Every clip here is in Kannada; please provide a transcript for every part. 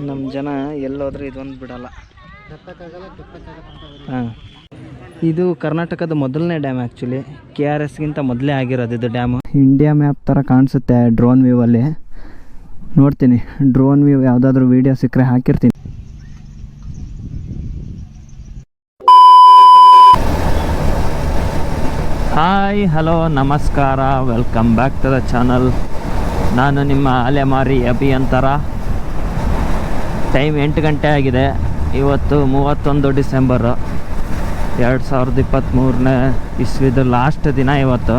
ನಮ್ಮ ಜನ ಎಲ್ಲೋದ್ರೂ ಇದೊಂದು ಬಿಡಲ್ಲ. ಹಾಂ, ಇದು ಕರ್ನಾಟಕದ ಮೊದಲನೇ ಡ್ಯಾಮ್. ಆ್ಯಕ್ಚುಲಿ KRSಗಿಂತ ಮೊದಲೇ ಆಗಿರೋದು ಇದು ಡ್ಯಾಮು. ಇಂಡಿಯಾ ಮ್ಯಾಪ್ ಥರ ಕಾಣಿಸುತ್ತೆ ಡ್ರೋನ್ ವ್ಯೂವಲ್ಲಿ. ನೋಡ್ತೀನಿ, ಡ್ರೋನ್ ವ್ಯೂ ಯಾವುದಾದ್ರೂ ವೀಡಿಯೋ ಸಿಕ್ಕರೆ ಹಾಕಿರ್ತೀನಿ. ಹಾಯ್, ಹಲೋ, ನಮಸ್ಕಾರ, welcome back to the channel. ನಾನು ನಿಮ್ಮ ಅಲೆಮಾರಿ ಅಭಿಯಂತರ. ಟೈಮ್ 8 ಗಂಟೆ ಆಗಿದೆ. ಇವತ್ತು 31 ಡಿಸೆಂಬರು 2023ನೇ ಇಸ್ವಿದು ಲಾಸ್ಟ್ ದಿನ ಇವತ್ತು.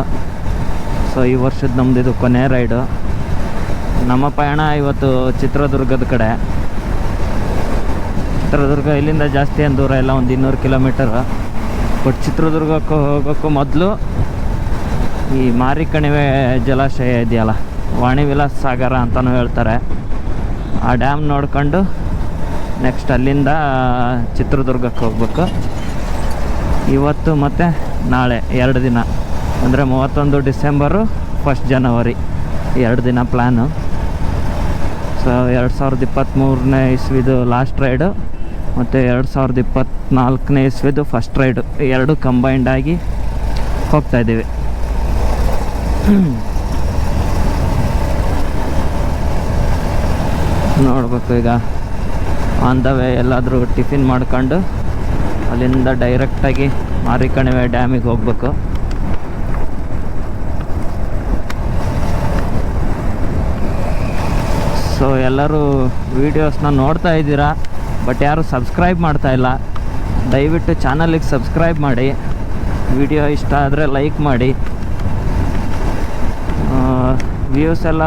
ಸೊ ಈ ವರ್ಷದ ನಮ್ಮದು ಇದು ಕೊನೆ ರೈಡು. ನಮ್ಮ ಪಯಣ ಇವತ್ತು ಚಿತ್ರದುರ್ಗದ ಕಡೆ. ಚಿತ್ರದುರ್ಗ ಇಲ್ಲಿಂದ ಜಾಸ್ತಿ ಏನು ದೂರ ಇಲ್ಲ, ಒಂದು 200 ಕಿಲೋಮೀಟರು. ಬಟ್ ಚಿತ್ರದುರ್ಗಕ್ಕೆ ಹೋಗೋಕ್ಕೂ ಮೊದಲು ಈ ಮಾರಿಕಣಿವೆ ಜಲಾಶಯ ಇದೆಯಲ್ಲ, ವಾಣಿ ವಿಲಾಸ ಸಾಗರ ಅಂತಲೂ ಹೇಳ್ತಾರೆ, ಆ ಡ್ಯಾಮ್ ನೋಡ್ಕೊಂಡು ನೆಕ್ಸ್ಟ್ ಅಲ್ಲಿಂದ ಚಿತ್ರದುರ್ಗಕ್ಕೆ ಹೋಗ್ಬೇಕು. ಇವತ್ತು ಮತ್ತು ನಾಳೆ 2 ದಿನ, ಅಂದರೆ 31 ಡಿಸೆಂಬರು 1 ಜನವರಿ 2 ದಿನ ಪ್ಲ್ಯಾನು. ಸೊ 2023ನೇ ಇಸ್ವಿದು ಲಾಸ್ಟ್ ರೈಡು ಮತ್ತು 2024ನೇ ಇಸ್ವಿದು ಫಸ್ಟ್ ರೈಡು, 2 ಕಂಬೈಂಡ್ ಆಗಿ ಹೋಗ್ತಾಯಿದ್ದೀವಿ. ನೋಡಬೇಕು ಈಗ ಆನ್ ದ ವೇ ಎಲ್ಲಾದರೂ ಟಿಫಿನ್ ಮಾಡ್ಕೊಂಡು ಅಲ್ಲಿಂದ ಡೈರೆಕ್ಟಾಗಿ ಮಾರಿಕಣಿವೆ ಡ್ಯಾಮಿಗೆ ಹೋಗ್ಬೇಕು. ಸೊ ಎಲ್ಲರೂ ವೀಡಿಯೋಸ್ನ ನೋಡ್ತಾ ಇದ್ದೀರಾ, ಬಟ್ ಯಾರು ಸಬ್ಸ್ಕ್ರೈಬ್ ಮಾಡ್ತಾಯಿಲ್ಲ. ದಯವಿಟ್ಟು ಚಾನಲಿಗೆ ಸಬ್ಸ್ಕ್ರೈಬ್ ಮಾಡಿ. ವಿಡಿಯೋ ಇಷ್ಟ ಆದರೆ ಲೈಕ್ ಮಾಡಿ. ವ್ಯೂಸ್ ಎಲ್ಲ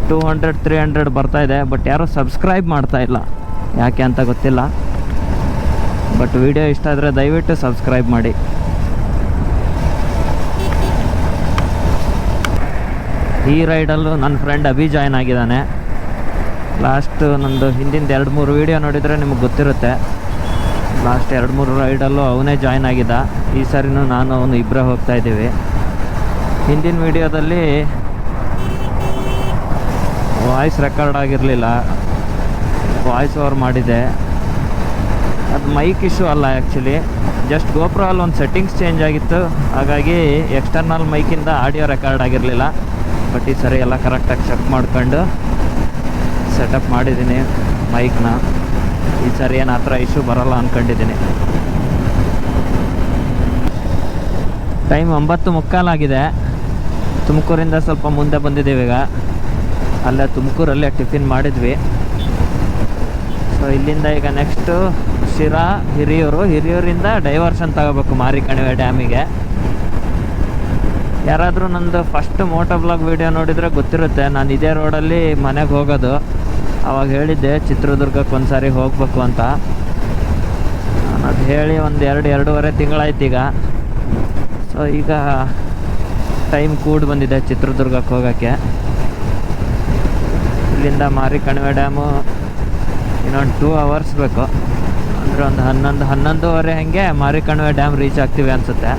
200-300 ಬರ್ತಾಯಿದೆ, ಬಟ್ ಯಾರೂ ಸಬ್ಸ್ಕ್ರೈಬ್ ಮಾಡ್ತಾಯಿಲ್ಲ, ಯಾಕೆ ಅಂತ ಗೊತ್ತಿಲ್ಲ. ಬಟ್ ವಿಡಿಯೋ ಇಷ್ಟ ಆದರೆ ದಯವಿಟ್ಟು ಸಬ್ಸ್ಕ್ರೈಬ್ ಮಾಡಿ. ಈ ರೈಡಲ್ಲೂ ನನ್ನ ಫ್ರೆಂಡ್ ಅಭಿ ಜಾಯ್ನ್ ಆಗಿದ್ದಾನೆ. ಲಾಸ್ಟ್ ನಂದು ಹಿಂದಿನ 2-3 ವೀಡಿಯೋ ನೋಡಿದರೆ ನಿಮಗೆ ಗೊತ್ತಿರುತ್ತೆ. ಲಾಸ್ಟ್ 2-3 ರೈಡಲ್ಲೂ ಅವನೇ ಜಾಯ್ನ್ ಆಗಿದ್ದ. ಈ ಸರಿನೂ ನಾನು ಅವನು ಇಬ್ಬರೇ ಹೋಗ್ತಾಯಿದ್ದೀವಿ. ಹಿಂದಿನ ವೀಡಿಯೋದಲ್ಲಿ ವಾಯ್ಸ್ ರೆಕಾರ್ಡ್ ಆಗಿರಲಿಲ್ಲ, ವಾಯ್ಸ್ ಓವರ್ ಮಾಡಿದ್ದೆ. ಅದು ಮೈಕ್ ಇಶ್ಯೂ ಅಲ್ಲ, ಆ್ಯಕ್ಚುಲಿ ಜಸ್ಟ್ ಗೋಪ್ರೋ ಅಲ್ಲಿ ಒಂದು ಸೆಟ್ಟಿಂಗ್ಸ್ ಚೇಂಜ್ ಆಗಿತ್ತು, ಹಾಗಾಗಿ ಎಕ್ಸ್ಟರ್ನಲ್ ಮೈಕಿಂದ ಆಡಿಯೋ ರೆಕಾರ್ಡ್ ಆಗಿರಲಿಲ್ಲ. ಬಟ್ ಈ ಸರಿ ಎಲ್ಲ ಕರೆಕ್ಟಾಗಿ ಚೆಕ್ ಮಾಡ್ಕೊಂಡು ಸೆಟಪ್ ಮಾಡಿದ್ದೀನಿ ಮೈಕ್ನ. ಈ ಸರಿ ಏನು ಆ ಥರ ಇಶ್ಯೂ ಬರೋಲ್ಲ ಅಂದ್ಕೊಂಡಿದ್ದೀನಿ. ಟೈಮ್ 9:15 ಆಗಿದೆ. ತುಮಕೂರಿಂದ ಸ್ವಲ್ಪ ಮುಂದೆ ಬಂದಿದ್ದೀವಿ ಈಗ. ಅಲ್ಲೇ ತುಮಕೂರಲ್ಲೇ ಟಿಫಿನ್ ಮಾಡಿದ್ವಿ. ಸೊ ಇಲ್ಲಿಂದ ಈಗ ನೆಕ್ಸ್ಟು ಶಿರಾ, ಹಿರಿಯೂರಿಂದ ಡೈವರ್ಷನ್ ತಗೋಬೇಕು ಮಾರಿಕಣಿವೆ ಡ್ಯಾಮಿಗೆ. ಯಾರಾದರೂ ನಂದು ಫಸ್ಟ್ ಮೋಟೋ ಬ್ಲಾಗ್ ವೀಡಿಯೋ ನೋಡಿದರೆ ಗೊತ್ತಿರುತ್ತೆ, ನಾನು ಇದೇ ರೋಡಲ್ಲಿ ಮನೆಗೆ ಹೋಗೋದು. ಆವಾಗ ಹೇಳಿದ್ದೆ ಚಿತ್ರದುರ್ಗಕ್ಕೆ ಒಂದು ಸಾರಿ ಹೋಗಬೇಕು ಅಂತ. ನಾನು ಅದು ಹೇಳಿ ಒಂದು 2-2.5 ತಿಂಗಳಾಯ್ತು ಈಗ. ಸೊ ಈಗ ಟೈಮ್ ಕೂಡಿ ಬಂದಿದೆ ಚಿತ್ರದುರ್ಗಕ್ಕೆ ಹೋಗೋಕ್ಕೆ. ಇಲ್ಲಿಂದ ಮಾರಿಕಣಿವೆ ಡ್ಯಾಮು ಇನ್ನೊಂದು 2 ಅವರ್ಸ್ ಬೇಕು, ಅಂದರೆ ಒಂದು 11-11:30 ಹಾಗೆ ಮಾರಿಕಣಿವೆ ಡ್ಯಾಮ್ ರೀಚ್ ಆಗ್ತೀವಿ ಅನಿಸುತ್ತೆ.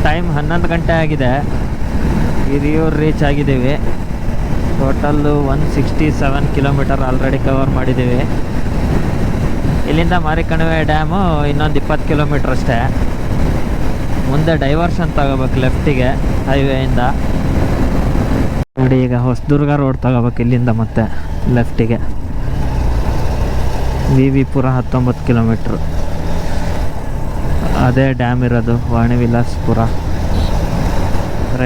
ಟೈಮ್ 11 ಗಂಟೆ ಆಗಿದೆ. ಹಿರಿಯೂರು ರೀಚ್ ಆಗಿದ್ದೀವಿ. ಟೋಟಲ್ಲು 167 ಕಿಲೋಮೀಟರ್ ಆಲ್ರೆಡಿ ಕವರ್ ಮಾಡಿದ್ದೀವಿ. ಇಲ್ಲಿಂದ ಮಾರಿಕಣಿವೆ ಡ್ಯಾಮು ಇನ್ನೊಂದು 20 ಕಿಲೋಮೀಟ್ರ್ ಅಷ್ಟೇ. ಮುಂದೆ ಡೈವರ್ಷನ್ ತಗೋಬೇಕು ಲೆಫ್ಟಿಗೆ ಹೈವೇಯಿಂದ. ನೋಡಿ ಈಗ ಹೊಸದುರ್ಗ ರೋಡ್ ತಗೋಬೇಕು ಇಲ್ಲಿಂದ ಮತ್ತೆ ಲೆಫ್ಟಿಗೆ. ವಿವಿಪುರ 19 ಕಿಲೋಮೀಟ್ರು, ಅದೇ ಡ್ಯಾಮ್ ಇರೋದು ವಾಣಿ ವಿಲಾಸಪುರ.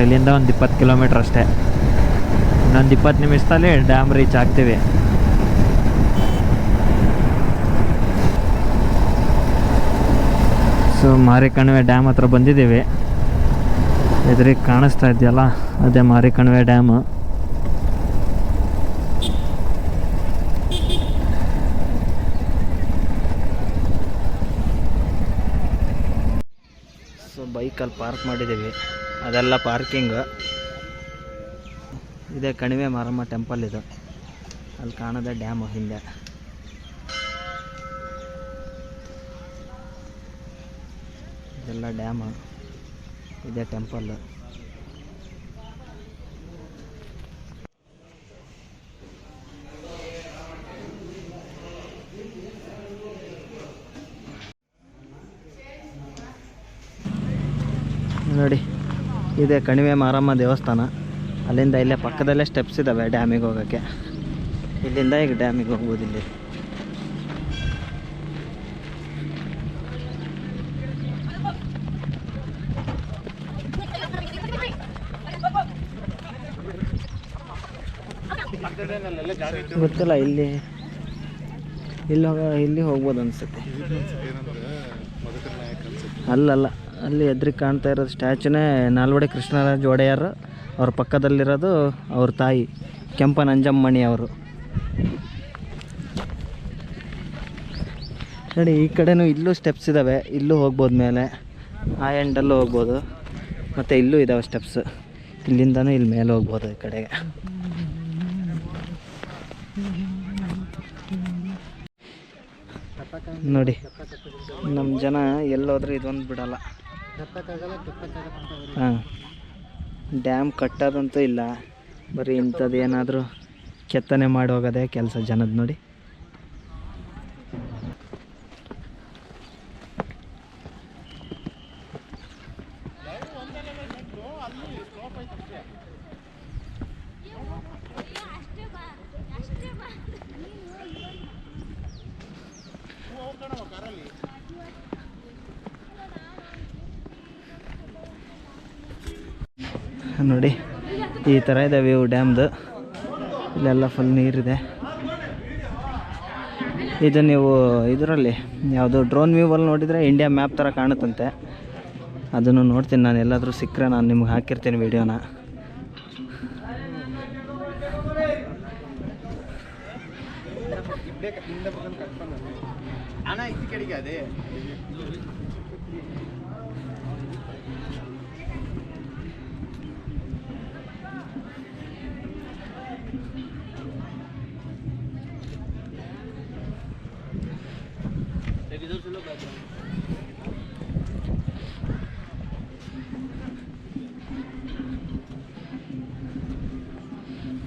ಇಲ್ಲಿಂದ ಒಂದು 20 ಕಿಲೋಮೀಟ್ರ್ ಅಷ್ಟೇ. ಇನ್ನೊಂದು 20 ನಿಮಿಷದಲ್ಲಿ ಡ್ಯಾಮ್ ರೀಚ್ ಆಗ್ತೀವಿ. ಸೊ ಮಾರಿಕಣಿವೆ ಡ್ಯಾಮ್ ಹತ್ರ ಬಂದಿದ್ದೀವಿ. ಎದುರಿಗೆ ಕಾಣಿಸ್ತಾ ಇದೆಯಲ್ಲ, ಅದೇ ಮಾರಿಕಣಿವೆ ಡ್ಯಾಮು. ಸೊ ಬೈಕಲ್ಲಿ ಪಾರ್ಕ್ ಮಾಡಿದ್ದೀವಿ, ಅದೆಲ್ಲ ಪಾರ್ಕಿಂಗು. ಇದೇ ಕಣಿವೆ ಮಾರಮ್ಮ ಟೆಂಪಲ್ ಇದು, ಅಲ್ಲಿ ಕಾಣೋದೇ ಡ್ಯಾಮು ಹಿಂದೆ. ಇದೆಲ್ಲ ಡ್ಯಾಮು, ಇದೇ ಟೆಂಪಲ್ಲು. ನೋಡಿ ಇದೆ ಕಣಿವೆ ಮಾರಮ್ಮ ದೇವಸ್ಥಾನ. ಅಲ್ಲಿಂದ ಇಲ್ಲೇ ಪಕ್ಕದಲ್ಲೇ ಸ್ಟೆಪ್ಸ್ ಇದ್ದಾವೆ ಡ್ಯಾಮಿಗೆ ಹೋಗೋಕ್ಕೆ. ಇಲ್ಲಿಂದ ಈಗ ಡ್ಯಾಮಿಗೆ ಹೋಗ್ಬೋದು. ಇಲ್ಲಿ ಗೊತ್ತಿಲ್ಲ, ಇಲ್ಲಿ ಹೋಗ್ಬೋದು ಅನಿಸುತ್ತೆ. ಅಲ್ಲಲ್ಲ, ಅಲ್ಲಿ ಎದುರಿಗೆ ಕಾಣ್ತಾ ಇರೋದು ಸ್ಟ್ಯಾಚುನೇ ನಾಲ್ವಡಿ ಕೃಷ್ಣರಾಜ ಒಡೆಯರ್. ಅವ್ರ ಪಕ್ಕದಲ್ಲಿರೋದು ಅವ್ರ ತಾಯಿ ಕೆಂಪನಂಜಮ್ಮಣಿ ಅವರು. ನೋಡಿ ಈ ಕಡೆನೂ ಇಲ್ಲೂ ಸ್ಟೆಪ್ಸ್ ಇದ್ದಾವೆ, ಇಲ್ಲೂ ಹೋಗ್ಬೋದು ಮೇಲೆ, ಆ ಎಂಡಲ್ಲೂ ಹೋಗ್ಬೋದು. ಮತ್ತು ಇಲ್ಲೂ ಇದ್ದಾವೆ ಸ್ಟೆಪ್ಸ್, ಇಲ್ಲಿಂದನೂ ಇಲ್ಲಿ ಮೇಲೆ ಹೋಗ್ಬೋದು ಈ ಕಡೆಗೆ. ನೋಡಿ ನಮ್ಮ ಜನ ಎಲ್ಲೋದ್ರೂ ಇದೊಂದು ಬಿಡಲ್ಲ. ಹಾಂ, ಡ್ಯಾಮ್ ಕಟ್ಟೋದಂತೂ ಇಲ್ಲ, ಬರೀ ಇಂಥದ್ದು ಏನಾದರೂ ಕೆತ್ತನೆ ಮಾಡಿ ಹೋಗೋದೇ ಕೆಲಸ ಜನದ. ನೋಡಿ ನೋಡಿ ಈ ಥರ ಇದೆ ವ್ಯೂ ಡ್ಯಾಮ್ದು. ಇಲ್ಲೆಲ್ಲ ಫುಲ್ ನೀರಿದೆ. ಇದು ನೀವು ಇದರಲ್ಲಿ ಯಾವುದು ಡ್ರೋನ್ ವ್ಯೂವಲ್ಲಿ ನೋಡಿದರೆ ಇಂಡಿಯಾ ಮ್ಯಾಪ್ ಥರ ಕಾಣುತ್ತಂತೆ. ಅದನ್ನು ನೋಡ್ತೀನಿ ನಾನು, ಎಲ್ಲಾದರೂ ಸಿಕ್ಕರೆ ನಾನು ನಿಮ್ಗೆ ಹಾಕಿರ್ತೀನಿ ವಿಡಿಯೋನ.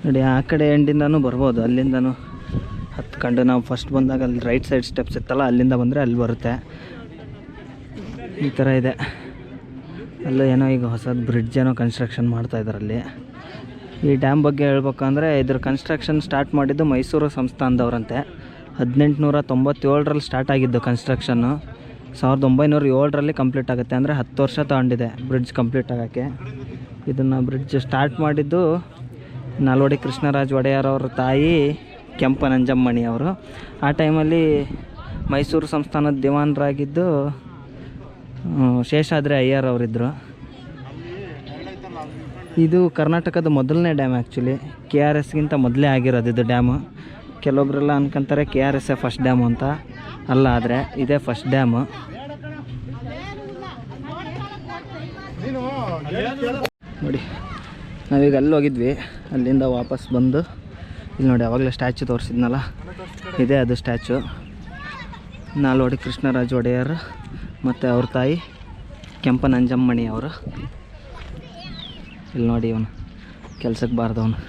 ನೋಡಿ ಆ ಕಡೆ ಎಂಡಿಂದನೂ ಬರ್ಬೋದು, ಅಲ್ಲಿಂದನೂ ಹತ್ಕೊಂಡು ನಾವು ಫಸ್ಟ್ ಬಂದಾಗ ಅಲ್ಲಿ ರೈಟ್ ಸೈಡ್ ಸ್ಟೆಪ್ಸ್ ಇತ್ತಲ್ಲ, ಅಲ್ಲಿಂದ ಬಂದರೆ ಅಲ್ಲಿ ಬರುತ್ತೆ. ಈ ಥರ ಇದೆ. ಅಲ್ಲೂ ಏನೋ ಈಗ ಹೊಸದು ಬ್ರಿಡ್ಜ್ ಏನೋ ಕನ್ಸ್ಟ್ರಕ್ಷನ್ ಮಾಡ್ತಾಯಿದ್ದಾರೆ ಅಲ್ಲಿ. ಈ ಡ್ಯಾಮ್ ಬಗ್ಗೆ ಹೇಳ್ಬೇಕಂದ್ರೆ ಇದ್ರ ಕನ್ಸ್ಟ್ರಕ್ಷನ್ ಸ್ಟಾರ್ಟ್ ಮಾಡಿದ್ದು ಮೈಸೂರು ಸಂಸ್ಥಾನದವ್ರಂತೆ. 1897ರಲ್ಲಿ ಸ್ಟಾರ್ಟ್ ಆಗಿದ್ದು ಕನ್ಸ್ಟ್ರಕ್ಷನ್ನು. 1907ರಲ್ಲಿ ಕಂಪ್ಲೀಟ್ ಆಗುತ್ತೆ. ಅಂದರೆ 10 ವರ್ಷ ತಗೊಂಡಿದೆ ಬ್ರಿಡ್ಜ್ ಕಂಪ್ಲೀಟ್ ಆಗೋಕ್ಕೆ. ಇದನ್ನು ಬ್ರಿಡ್ಜ್ ಸ್ಟಾರ್ಟ್ ಮಾಡಿದ್ದು ನಾಲ್ವಡಿ ಕೃಷ್ಣರಾಜ ಒಡೆಯರ್ ಅವ್ರ ತಾಯಿ ಕೆಂಪನಂಜಮ್ಮಣಿ ಅವರು. ಆ ಟೈಮಲ್ಲಿ ಮೈಸೂರು ಸಂಸ್ಥಾನದ ದಿವಾನರಾಗಿದ್ದು ಶೇಷಾದ್ರಿ ಅಯ್ಯರ್ ಅವರಿದ್ದರು. ಇದು ಕರ್ನಾಟಕದ ಮೊದಲನೇ ಡ್ಯಾಮ್ ಆ್ಯಕ್ಚುಲಿ. KRSಗಿಂತ ಮೊದಲೇ ಆಗಿರೋದು ಇದು ಡ್ಯಾಮು. ಕೆಲವೊಬ್ಬರೆಲ್ಲ ಅನ್ಕೊಂತಾರೆ KRS ಫಸ್ಟ್ ಡ್ಯಾಮು ಅಂತ. ಅಲ್ಲ, ಆದರೆ ಇದೇ ಫಸ್ಟ್ ಡ್ಯಾಮು. ನೋಡಿ ನಾವೀಗ ಅಲ್ಲಿ ಹೋಗಿದ್ವಿ, ಅಲ್ಲಿಂದ ವಾಪಸ್ ಬಂದು ಇಲ್ಲಿ ನೋಡಿ ಆವಾಗಲೇ ಸ್ಟ್ಯಾಚು ತೋರಿಸಿದ್ನಲ್ಲ, ಇದೇ ಅದು ಸ್ಟ್ಯಾಚು. ನಾಲ್ವಡಿ ಕೃಷ್ಣರಾಜ ಒಡೆಯರ್ ಮತ್ತು ಅವ್ರ ತಾಯಿ ಕೆಂಪನಂಜಮ್ಮಣಿ ಅವರು. ಇಲ್ಲಿ ನೋಡಿ ಇವನು ಕೆಲ್ಸಕ್ಕೆ ಬಾರ್ದವನು.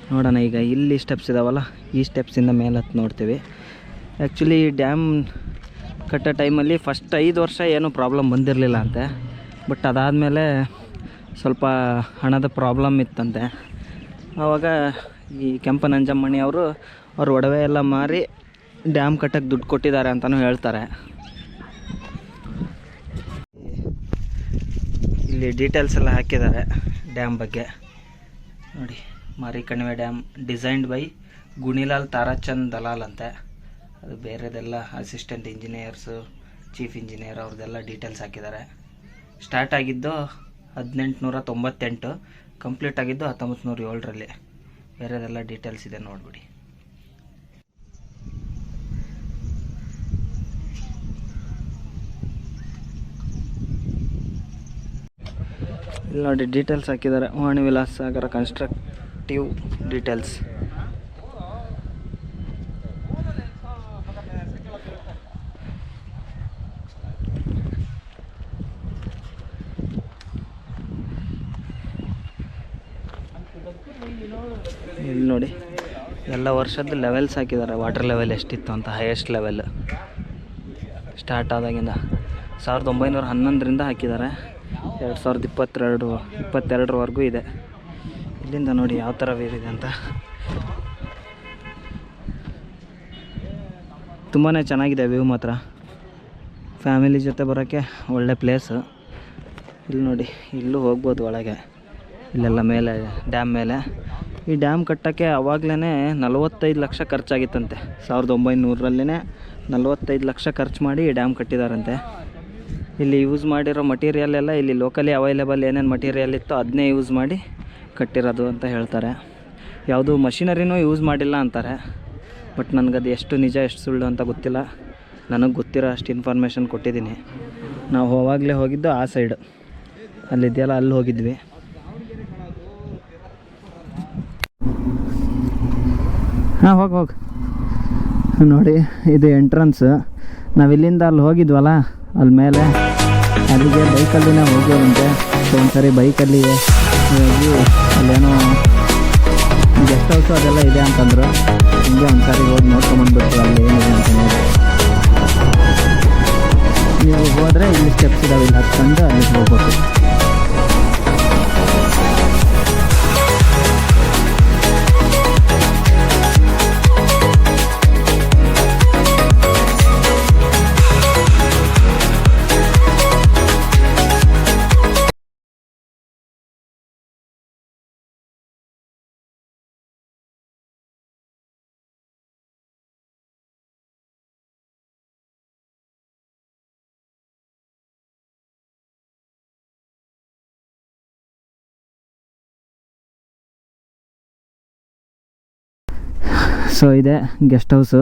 ನೋಡೋಣ ಈಗ ಇಲ್ಲಿ ಸ್ಟೆಪ್ಸ್ ಇದ್ದಾವಲ್ಲ, ಈ ಸ್ಟೆಪ್ಸಿಂದ ಮೇಲೆ ಹತ್ತು ನೋಡ್ತೀವಿ. ಆ್ಯಕ್ಚುಲಿ ಡ್ಯಾಮ್ ಕಟ್ಟೋ ಟೈಮಲ್ಲಿ ಫಸ್ಟ್ 5 ವರ್ಷ ಏನೂ ಪ್ರಾಬ್ಲಮ್ ಬಂದಿರಲಿಲ್ಲ ಅಂತೆ. ಬಟ್ ಅದಾದಮೇಲೆ ಸ್ವಲ್ಪ ಹಣದ ಪ್ರಾಬ್ಲಮ್ ಇತ್ತಂತೆ. ಆವಾಗ ಈ ಕೆಂಪನಂಜಮ್ಮಣಿ ಅವರು ಅವ್ರ ಒಡವೆ ಎಲ್ಲ ಮಾರಿ ಡ್ಯಾಮ್ ಕಟ್ಟಕ್ಕೆ ದುಡ್ಡು ಕೊಟ್ಟಿದ್ದಾರೆ ಅಂತಲೂ ಹೇಳ್ತಾರೆ. ಇಲ್ಲಿ ಡೀಟೇಲ್ಸ್ ಎಲ್ಲ ಹಾಕಿದ್ದಾರೆ ಡ್ಯಾಮ್ ಬಗ್ಗೆ. ನೋಡಿ, Mari Kanive dam designed by Gunilal Tarachand Dalal ಅಂತೆ. ಅದು ಬೇರೆದೆಲ್ಲ ಅಸಿಸ್ಟೆಂಟ್ ಇಂಜಿನಿಯರ್ಸು, ಚೀಫ್ ಇಂಜಿನಿಯರ್ ಅವ್ರದ್ದೆಲ್ಲ ಡೀಟೇಲ್ಸ್ ಹಾಕಿದ್ದಾರೆ. ಸ್ಟಾರ್ಟ್ ಆಗಿದ್ದು 1898, ಕಂಪ್ಲೀಟ್ ಆಗಿದ್ದು 1907ರಲ್ಲಿ. ಬೇರೆದೆಲ್ಲ ಡೀಟೇಲ್ಸ್ ಇದೆ ನೋಡಿಬಿಡಿ. ಇಲ್ಲಿ ನೋಡಿ ಡೀಟೇಲ್ಸ್ ಹಾಕಿದ್ದಾರೆ. ವಾಣಿ ವಿಲಾಸ್ ಸಾಗರ ಕನ್ಸ್ಟ್ರಕ್ಟಿವ್ ಡೀಟೇಲ್ಸ್. ಇಲ್ಲಿ ನೋಡಿ ಎಲ್ಲ ವರ್ಷದ ಲೆವೆಲ್ಸ್ ಹಾಕಿದ್ದಾರೆ. ವಾಟರ್ ಲೆವೆಲ್ ಎಷ್ಟಿತ್ತು ಅಂತ, ಹೈಯೆಸ್ಟ್ ಲೆವೆಲ್ ಸ್ಟಾರ್ಟ್ ಆದಾಗಿಂದ 1911ರಿಂದ ಹಾಕಿದ್ದಾರೆ. 2022-22ವರೆಗೂ ಇದೆ. ಇಲ್ಲಿಂದ ನೋಡಿ ಯಾವ ಥರ ವ್ಯೂ ಇದೆ ಅಂತ. ತುಂಬಾ ಚೆನ್ನಾಗಿದೆ ವ್ಯೂ ಮಾತ್ರ. ಫ್ಯಾಮಿಲಿ ಜೊತೆ ಬರೋಕ್ಕೆ ಒಳ್ಳೆ ಪ್ಲೇಸು. ಇಲ್ಲಿ ನೋಡಿ, ಇಲ್ಲೂ ಹೋಗ್ಬೋದು ಒಳಗೆ. ಇಲ್ಲೆಲ್ಲ ಮೇಲೆ ಡ್ಯಾಮ್ ಮೇಲೆ. ಈ ಡ್ಯಾಮ್ ಕಟ್ಟೋಕ್ಕೆ ಆವಾಗಲೇ 45 ಲಕ್ಷ ಖರ್ಚಾಗಿತ್ತಂತೆ. 1900ರಲ್ಲೇ 45 ಲಕ್ಷ ಖರ್ಚು ಮಾಡಿ ಈ ಡ್ಯಾಮ್ ಕಟ್ಟಿದಾರಂತೆ. ಇಲ್ಲಿ ಯೂಸ್ ಮಾಡಿರೋ ಮಟೀರಿಯಲ್ ಎಲ್ಲ ಇಲ್ಲಿ ಲೋಕಲಿ ಅವೈಲೇಬಲ್ ಏನೇನು ಮಟೀರಿಯಲ್ ಇತ್ತೋ ಅದನ್ನೇ ಯೂಸ್ ಮಾಡಿ ಕಟ್ಟಿರೋದು ಅಂತ ಹೇಳ್ತಾರೆ. ಯಾವುದು ಮಷಿನರಿನೂ ಯೂಸ್ ಮಾಡಿಲ್ಲ ಅಂತಾರೆ. ಬಟ್ ನನಗದು ಎಷ್ಟು ನಿಜ ಎಷ್ಟು ಸುಳ್ಳು ಅಂತ ಗೊತ್ತಿಲ್ಲ. ನನಗೆ ಗೊತ್ತಿರೋ ಅಷ್ಟು ಇನ್ಫಾರ್ಮೇಷನ್ ಕೊಟ್ಟಿದ್ದೀನಿ. ನಾವು ಅವಾಗಲೇ ಹೋಗಿದ್ದು ಆ ಸೈಡು, ಅಲ್ಲಿದೆಯಲ್ಲ ಅಲ್ಲಿ ಹೋಗಿದ್ವಿ. ಹಾಂ ಹೋಗಿ ನೋಡಿ, ಇದು ಎಂಟ್ರೆನ್ಸ್. ನಾವಿಲ್ಲಿಂದ ಅಲ್ಲಿ ಹೋಗಿದ್ವಲ್ಲ, ಅಲ್ಲಿ ಮೇಲೆ ಅಲ್ಲಿಗೆ ಬೈಕಲ್ಲಿನೇ ಹೋಗೋದಂತೆ. ಸೊ ಒಂದ್ಸರಿ ಬೈಕಲ್ಲಿ ಹೋಗಿ ಅಲ್ಲೇನೋ ಗೆಸ್ಟ್ ಹೌಸು ಅದೆಲ್ಲ ಇದೆ ಅಂತಂದರು. ಹಿಂಗೆ ಒಂದ್ಸರಿ ಹೋಗಿ ನೋಡ್ಕೊಂಬಂದ್ಬಿಟ್ಟು ಅಲ್ಲಿ ಏನಿದೆ ಅಂತ ನೋಡಿ. ನೀವು ಹೋದರೆ ಇಲ್ಲಿ ಸ್ಟೆಪ್ಸ್ ಇದಾವೆ, ಇಲ್ಲಿ ಹತ್ಕೊಂಡು ಅಲ್ಲಿಗೆ ಹೋಗ್ಬೇಕು. ಸೊ ಇದೆ ಗೆಸ್ಟ್ ಹೌಸು.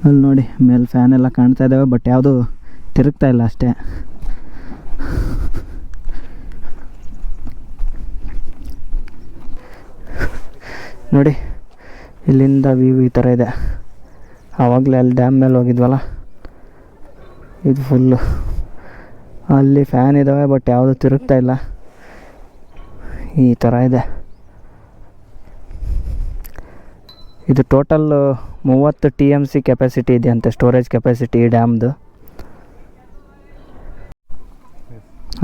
ಅಲ್ಲಿ ನೋಡಿ ಮೇಲೆ ಫ್ಯಾನ್ ಎಲ್ಲ ಕಾಣ್ತಾ ಇದ್ದಾವೆ, ಬಟ್ ಯಾವುದು ತಿರುಗ್ತಾ ಇಲ್ಲ ಅಷ್ಟೇ. ನೋಡಿ ಇಲ್ಲಿಂದ ವ್ಯೂ ಈ ಥರ ಇದೆ. ಆವಾಗಲೇ ಅಲ್ಲಿ ಡ್ಯಾಮ್ ಮೇಲೆ ಹೋಗಿದ್ವಲ್ಲ, ಇದು ಫುಲ್ಲು. ಅಲ್ಲಿ ಫ್ಯಾನ್ ಇದ್ದಾವೆ, ಬಟ್ ಯಾವುದು ತಿರುಗ್ತಾ ಇಲ್ಲ. ಈ ಥರ ಇದೆ. ಇದು ಟೋಟಲ್ 30 TMC ಕೆಪಾಸಿಟಿ ಇದೆ ಅಂತೆ, ಸ್ಟೋರೇಜ್ ಕೆಪಾಸಿಟಿ ಈ ಡ್ಯಾಮ್ದು.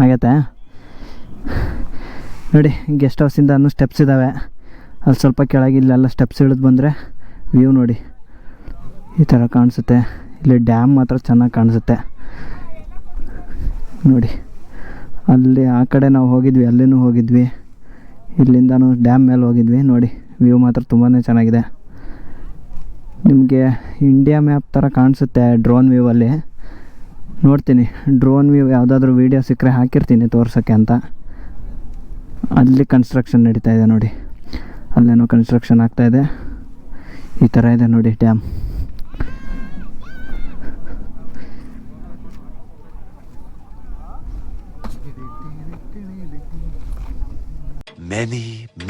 ಆಗೈತೆ ನೋಡಿ. ಗೆಸ್ಟ್ ಹೌಸಿಂದ ಇನ್ನೂ ಸ್ಟೆಪ್ಸ್ ಇದ್ದಾವೆ. ಅಲ್ಲಿ ಸ್ವಲ್ಪ ಕೆಳಗಿಲ್ಲೆಲ್ಲ ಸ್ಟೆಪ್ಸ್ ಇಳಿದು ಬಂದರೆ ವ್ಯೂ ನೋಡಿ ಈ ಥರ ಕಾಣಿಸುತ್ತೆ. ಇಲ್ಲಿ ಡ್ಯಾಮ್ ಮಾತ್ರ ಚೆನ್ನಾಗಿ ಕಾಣಿಸುತ್ತೆ ನೋಡಿ. ಅಲ್ಲಿ ಆ ಕಡೆ ನಾವು ಹೋಗಿದ್ವಿ, ಅಲ್ಲಿನೂ ಹೋಗಿದ್ವಿ, ಇಲ್ಲಿಂದನೂ ಡ್ಯಾಮ್ ಮೇಲೆ ಹೋಗಿದ್ವಿ. ನೋಡಿ ವ್ಯೂ ಮಾತ್ರ ತುಂಬಾ ಚೆನ್ನಾಗಿದೆ. ನಿಮಗೆ ಇಂಡಿಯಾ ಮ್ಯಾಪ್ ಥರ ಕಾಣಿಸುತ್ತೆ ಡ್ರೋನ್ ವ್ಯೂವಲ್ಲಿ. ನೋಡ್ತೀನಿ ಡ್ರೋನ್ ವ್ಯೂ ಯಾವುದಾದ್ರೂ ವೀಡಿಯೋ ಸಿಕ್ಕರೆ ಹಾಕಿರ್ತೀನಿ ತೋರ್ಸೋಕ್ಕೆ ಅಂತ. ಅಲ್ಲಿ ಕನ್ಸ್ಟ್ರಕ್ಷನ್ ನಡೀತಾ ಇದೆ ನೋಡಿ, ಅಲ್ಲೇನೋ ಕನ್ಸ್ಟ್ರಕ್ಷನ್ ಆಗ್ತಾಯಿದೆ. ಈ ಥರ ಇದೆ ನೋಡಿ dam.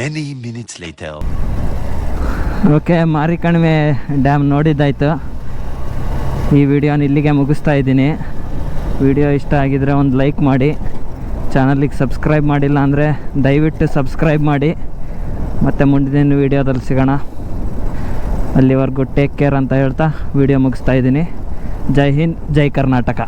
Many minutes later. Okay, Marikanive dam ನೋಡಿದ್ದಾಯಿತು. ಈ ವಿಡಿಯೋನ ಇಲ್ಲಿಗೆ ಮುಗಿಸ್ತಾ ಇದ್ದೀನಿ. ವಿಡಿಯೋ ಇಷ್ಟ ಆಗಿದರೆ ಒಂದು ಲೈಕ್ ಮಾಡಿ. ಚಾನಲಿಗೆ ಸಬ್ಸ್ಕ್ರೈಬ್ ಮಾಡಿಲ್ಲ ಅಂದರೆ ದಯವಿಟ್ಟು ಸಬ್ಸ್ಕ್ರೈಬ್ ಮಾಡಿ. ಮತ್ತು ಮುಂದಿನ ವಿಡಿಯೋದಲ್ಲಿ ಸಿಗೋಣ. ಅಲ್ಲಿವರೆಗೂ ಟೇಕ್ ಕೇರ್ ಅಂತ ಹೇಳ್ತಾ ವಿಡಿಯೋ ಮುಗಿಸ್ತಾ ಇದ್ದೀನಿ. ಜೈ ಹಿಂದ್, ಜೈ ಕರ್ನಾಟಕ.